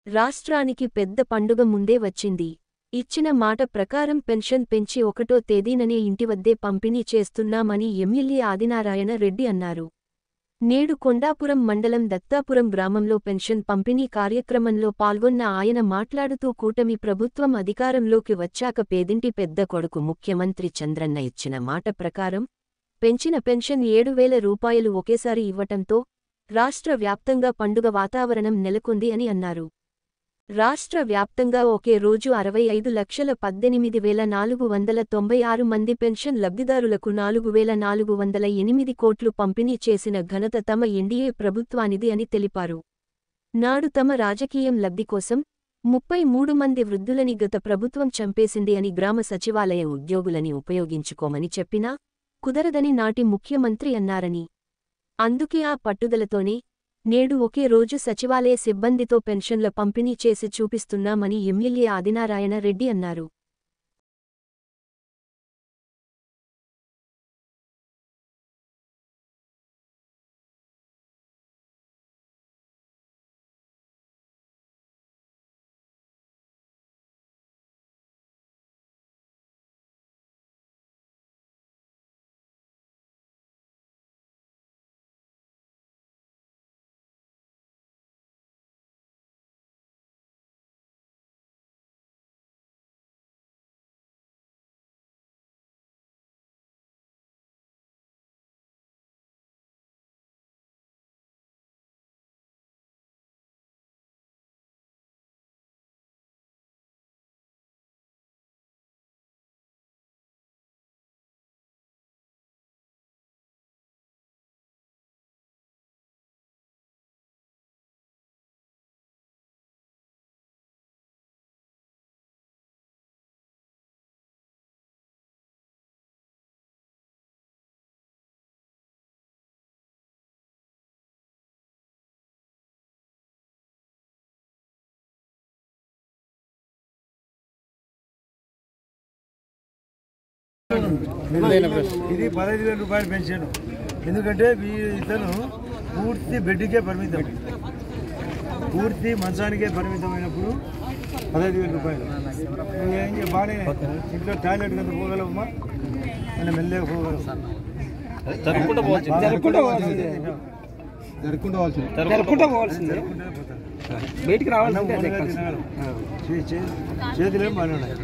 రాష్ట్రానికి పెద్ద పండుగ ముందే వచ్చింది. ఇచ్చిన మాట ప్రకారం పెన్షన్ పెంచి 1వ తేదీననే ఇంటివద్దే పంపిణీ చేస్తున్నామని ఎమ్మెల్యే ఆదినారాయణ రెడ్డి అన్నారు. నేడు కొండాపురం మండలం దత్తాపురం గ్రామంలో పెన్షన్ పంపిణీ కార్యక్రమంలో పాల్గొన్న ఆయన మాట్లాడుతూ కూటమి ప్రభుత్వం అధికారంలోకి వచ్చాక పేదింటి పెద్ద కొడుకు ముఖ్యమంత్రి చంద్రన్న ఇచ్చిన మాట ప్రకారం పెంచిన పెన్షన్ 7,000 రూపాయలు ఒకేసారి ఇవ్వటంతో రాష్ట్ర వ్యాప్తంగా పండుగ వాతావరణం నెలకొంది అని అన్నారు. రాష్ట్ర వ్యాప్తంగా ఒకే రోజు 65,18,496 మంది పెన్షన్ లబ్ధిదారులకు 4,408 కోట్లు పంపిణీ చేసిన ఘనత తమ ఎన్డీఏ ప్రభుత్వానిది అని తెలిపారు. నాడు తమ రాజకీయం లబ్ధి కోసం 33 మంది వృద్ధులని గత ప్రభుత్వం చంపేసింది అని గ్రామ సచివాలయ ఉద్యోగులని ఉపయోగించుకోమని చెప్పినా కుదరదని నాటి ముఖ్యమంత్రి అన్నారని, అందుకే ఆ పట్టుదలతోనే నేడు ఒకే రోజు సచివాలయ సిబ్బందితో పెన్షన్ల పంపిణీ చేసి చూపిస్తున్నామని ఎమ్మెల్యే ఆదినారాయణ రెడ్డి అన్నారు. ఇది 15,000 రూపాయలు పెన్షన్. ఎందుకంటే ఇతను పూర్తి బెడ్కే పరిమితం, పూర్తి మంచానికే పరిమితమైనప్పుడు 15,000 రూపాయలు. బాగానే ఇంట్లో టాయిలెట్ కింద పోగలవమ్మా అని మెల్లగా పోగలవు. బయటికి రావాలి, చేతులేం బాగానే ఉన్నాయి.